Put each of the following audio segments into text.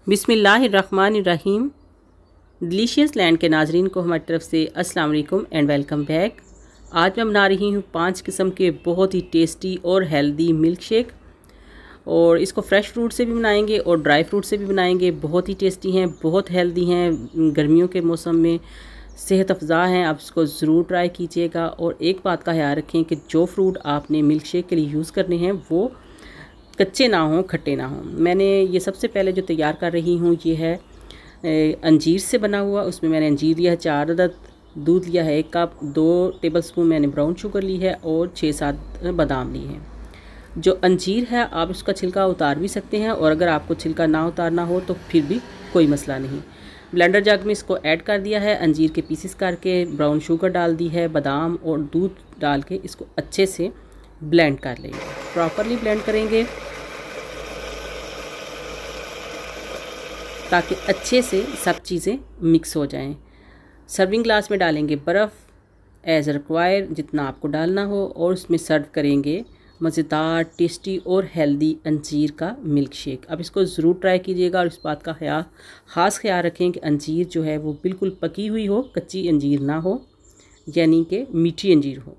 बिस्मिल्लाहिर्रहमानिर्रहीम। Delicious land के नाजरीन को हमारी तरफ से अस्सलाम वालेकुम एंड वेलकम बैक। आज मैं बना रही हूँ 5 किस्म के बहुत ही टेस्टी और हेल्दी मिल्क शेक, और इसको फ्रेश फ्रूट से भी बनाएंगे और ड्राई फ्रूट से भी बनाएंगे। बहुत ही टेस्टी हैं, बहुत हेल्दी हैं, गर्मियों के मौसम में सेहत अफ़ज़ा हैं। आप इसको ज़रूर ट्राई कीजिएगा। और एक बात का ख्याल रखें कि जो फ्रूट आपने मिल्क शेक के लिए यूज़ करने हैं वो कच्चे ना हों, खट्टे ना हों। मैंने ये सबसे पहले जो तैयार कर रही हूँ ये है अंजीर से बना हुआ। उसमें मैंने अंजीर लिया है 4 अदद, दूध लिया है 1 कप, 2 टेबलस्पून मैंने ब्राउन शुगर ली है और 6-7 बादाम लिए हैं। जो अंजीर है आप इसका छिलका उतार भी सकते हैं, और अगर आपको छिलका ना उतारना हो तो फिर भी कोई मसला नहीं। ब्लेंडर जग में इसको ऐड कर दिया है, अंजीर के पीसेस करके ब्राउन शुगर डाल दी है, बादाम और दूध डाल के इसको अच्छे से ब्लेंड कर लेंगे। प्रॉपरली ब्लेंड करेंगे ताकि अच्छे से सब चीज़ें मिक्स हो जाएं। सर्विंग ग्लास में डालेंगे बर्फ़ एज़ रिक्वायर, जितना आपको डालना हो, और उसमें सर्व करेंगे मज़ेदार, टेस्टी और हेल्दी अंजीर का मिल्क शेक। अब इसको ज़रूर ट्राई कीजिएगा, और इस बात का ख़ास ख्याल रखें कि अंजीर जो है वो बिल्कुल पकी हुई हो, कच्ची अंजीर ना हो, यानी कि मीठी अंजीर हो।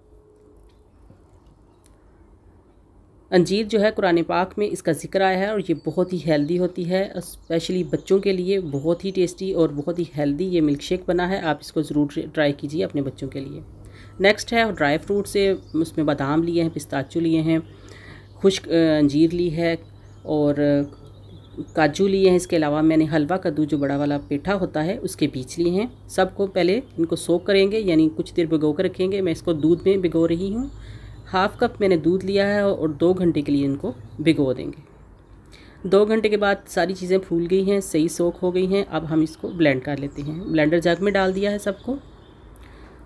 अंजीर जो है कुरान पाक में इसका ज़िक्र आया है, और ये बहुत ही हेल्दी होती है, स्पेशली बच्चों के लिए बहुत ही टेस्टी और बहुत ही हेल्दी ये मिल्क शेक बना है। आप इसको ज़रूर ट्राई कीजिए अपने बच्चों के लिए। नेक्स्ट है ड्राई फ्रूट से, उसमें बादाम लिए हैं, पिस्ताचू लिए हैं, खुश्क अंजीर ली है और काजू लिए हैं। इसके अलावा मैंने हलवा कद्दू, जो बड़ा वाला पेठा होता है, उसके बीज लिए हैं। सबको पहले इनको सोक करेंगे, यानी कुछ देर भिगो कर रखेंगे। मैं इसको दूध में भिगो रही हूँ। 1/2 कप मैंने दूध लिया है और 2 घंटे के लिए इनको भिगो देंगे। 2 घंटे के बाद सारी चीज़ें फूल गई हैं, सही सोख हो गई हैं। अब हम इसको ब्लेंड कर लेते हैं। ब्लेंडर जग में डाल दिया है सबको।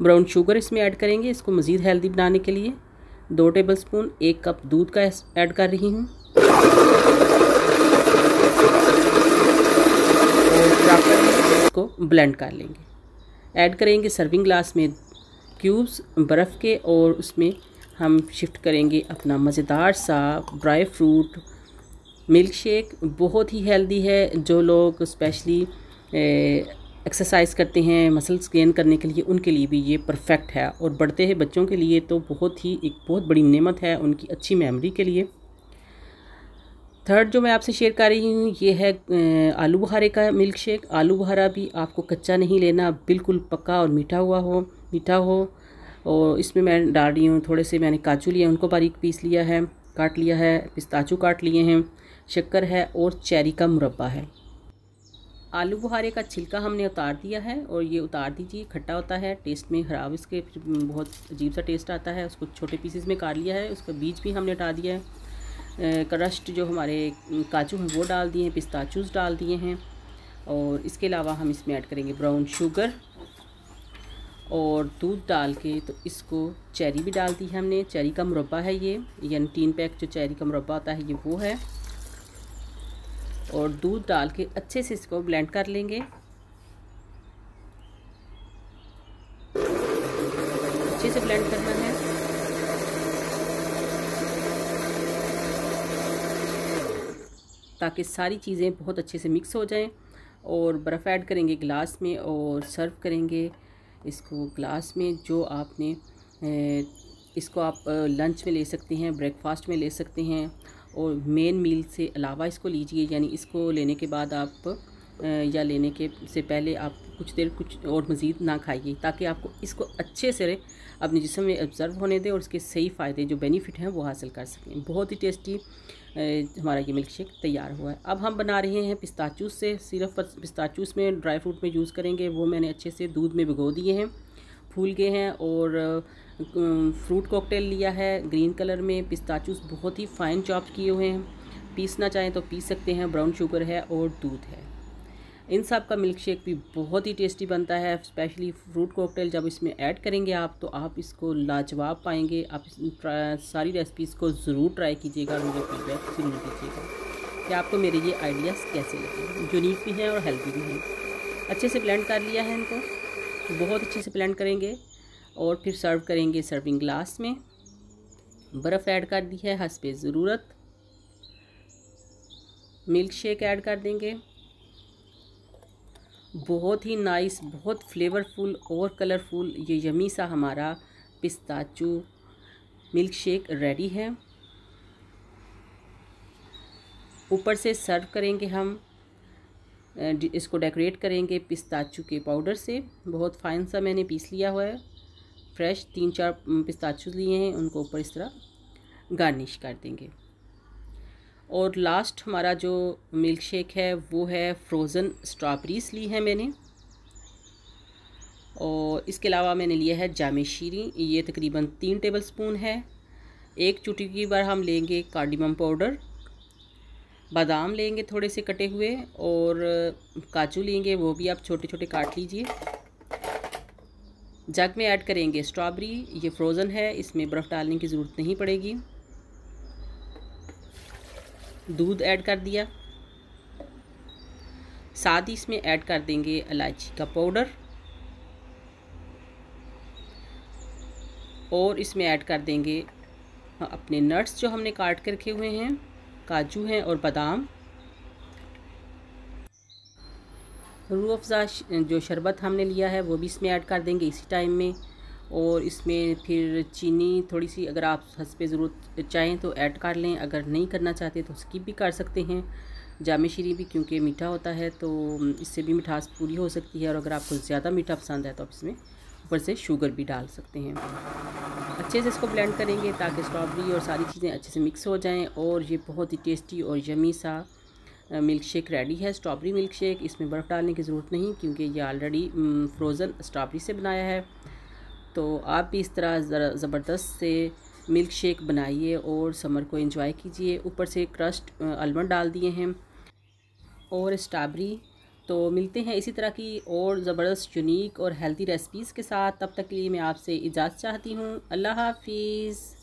ब्राउन शुगर इसमें ऐड करेंगे इसको मज़ीद हेल्दी बनाने के लिए। 2 टेबलस्पून, 1 कप दूध का ऐड कर रही हूँ, और इसको ब्लेंड कर लेंगे। ऐड करेंगे सर्विंग ग्लास में क्यूब्स बर्फ़ के, और उसमें हम शिफ्ट करेंगे अपना मज़ेदार सा ड्राई फ्रूट मिल्क शेक। बहुत ही हेल्दी है। जो लोग स्पेशली एक्सरसाइज करते हैं मसल्स गेन करने के लिए, उनके लिए भी ये परफेक्ट है, और बढ़ते हैं बच्चों के लिए तो एक बहुत बड़ी नेमत है, उनकी अच्छी मेमोरी के लिए। थर्ड जो मैं आपसे शेयर कर रही हूँ ये है आलू बुखारे का मिल्क शेक। आलू बुखारा भी आपको कच्चा नहीं लेना, बिल्कुल पका और मीठा हो। और इसमें मैं डाल रही हूँ थोड़े से, मैंने काजू लिए, उनको बारीक पीस लिया है, काट लिया है, पिस्ताचू काट लिए हैं, शक्कर है और चेरी का मुरब्बा है। आलू बुखारे का छिलका हमने उतार दिया है, और ये उतार दीजिए, खट्टा होता है, टेस्ट में ख़राब, इसके फिर बहुत अजीब सा टेस्ट आता है। उसको छोटे पीसेस में काट लिया है, उसका बीज भी हमने हटा दिया है। क्रश्ड जो हमारे काजू हैं वो डाल दिए हैं, पिस्ताचूज़ डाल दिए हैं, और इसके अलावा हम इसमें ऐड करेंगे ब्राउन शुगर और दूध डाल के। तो इसको चेरी भी डाल दी है हमने, चेरी का मुरब्बा है ये, यानी 3 पैक जो चेरी का मुरब्बा होता है ये वो है। और दूध डाल के अच्छे से इसको ब्लेंड कर लेंगे। अच्छे से ब्लेंड करना है। ताकि सारी चीज़ें बहुत अच्छे से मिक्स हो जाएं। और बर्फ़ ऐड करेंगे गिलास में और सर्व करेंगे इसको ग्लास में। जो आपने इसको आप लंच में ले सकते हैं, ब्रेकफास्ट में ले सकते हैं, और मेन मील से अलावा इसको लीजिए, यानी इसको लेने के बाद आप या लेने के से पहले आप कुछ देर कुछ और मज़ीद ना खाइए, ताकि आपको इसको अच्छे से अपने जिस्म में ऑब्ज़र्व होने दें और उसके सही फ़ायदे जो बेनिफिट हैं वो हासिल कर सकें। बहुत ही टेस्टी हमारा ये मिल्क शेक तैयार हुआ है। अब हम बना रहे हैं पिस्ताचूस से। सिर्फ पिस्ताचूस में ड्राई फ्रूट में यूज़ करेंगे, वो मैंने अच्छे से दूध में भिगो दिए हैं, फूल गए हैं। और फ्रूट कॉकटेल लिया है ग्रीन कलर में। पिस्ताचूस बहुत ही फ़ाइन चॉप किए हुए हैं, पीसना चाहें तो पीस सकते हैं। ब्राउन शुगर है और दूध है। इन सब का मिल्क शेक भी बहुत ही टेस्टी बनता है। स्पेशली फ्रूट कॉकटेल जब इसमें ऐड करेंगे आप, तो आप इसको लाजवाब पाएंगे। आप सारी रेसिपीज़ को ज़रूर ट्राई कीजिएगा और मुझे फीडबैक ज़रूर दीजिएगा कि आपको मेरे ये आइडियाज़ कैसे लगे। यूनिक भी हैं और हेल्दी भी हैं। अच्छे से ब्लेंड कर लिया है इनको, बहुत अच्छे से ब्लेंड करेंगे और फिर सर्व करेंगे सर्विंग ग्लास में। बर्फ़ ऐड कर दी है हस्बे ज़रूरत। मिल्क शेक ऐड कर देंगे बहुत ही नाइस, बहुत फ्लेवरफुल और कलरफुल ये यमी सा हमारा पिस्ताचू मिल्क शेक रेडी है। ऊपर से सर्व करेंगे हम, इसको डेकोरेट करेंगे पिस्ताचू के पाउडर से। बहुत फाइन सा मैंने पीस लिया हुआ है, फ्रेश 3-4 पिस्ताचू लिए हैं, उनको ऊपर इस तरह गार्निश कर देंगे। और लास्ट हमारा जो मिल्क शेक है वो है फ्रोज़न स्ट्रॉबेरीज ली है मैंने, और इसके अलावा मैंने लिया है जामे शीरी, ये तकरीबन 3 टेबलस्पून है। एक चुटकी बार हम लेंगे कार्डिमम पाउडर, बादाम लेंगे थोड़े से कटे हुए, और काजू लेंगे, वो भी आप छोटे छोटे काट लीजिए। जग में ऐड करेंगे स्ट्रॉबेरी, ये फ्रोज़न है, इसमें बर्फ़ डालने की ज़रूरत नहीं पड़ेगी। दूध ऐड कर दिया, साथ ही इसमें ऐड कर देंगे इलायची का पाउडर, और इसमें ऐड कर देंगे अपने नट्स जो हमने काट कर रखे हुए हैं, काजू हैं और बादाम। रूह अफ़ज़ा जो शरबत हमने लिया है वो भी इसमें ऐड कर देंगे इसी टाइम में। और इसमें फिर चीनी थोड़ी सी, अगर आप हंस ज़रूरत चाहें तो ऐड कर लें, अगर नहीं करना चाहते तो स्किप भी कर सकते हैं। जामे शीरी भी क्योंकि मीठा होता है तो इससे भी मिठास पूरी हो सकती है, और अगर आपको ज़्यादा मीठा पसंद है तो आप इसमें ऊपर से शुगर भी डाल सकते हैं। अच्छे से इसको ब्लेंड करेंगे ताकि स्ट्रॉबेरी और सारी चीज़ें अच्छे से मिक्स हो जाएं, और ये बहुत ही टेस्टी और यमी सा मिल्क शेक रेडी है। स्ट्रॉबेरी मिल्क शेक, इसमें बर्फ़ डालने की ज़रूरत नहीं क्योंकि ये ऑलरेडी फ्रोज़न स्ट्रॉबेरी से बनाया है। तो आप भी इस तरह ज़बरदस्त से मिल्क शेक बनाइए और समर को एंजॉय कीजिए। ऊपर से क्रस्ट आलमंड डाल दिए हैं और स्ट्रॉबेरी। तो मिलते हैं इसी तरह की और ज़बरदस्त यूनिक और हेल्दी रेसिपीज़ के साथ। तब तक के लिए मैं आपसे इजाज़त चाहती हूँ। अल्लाह हाफिज़।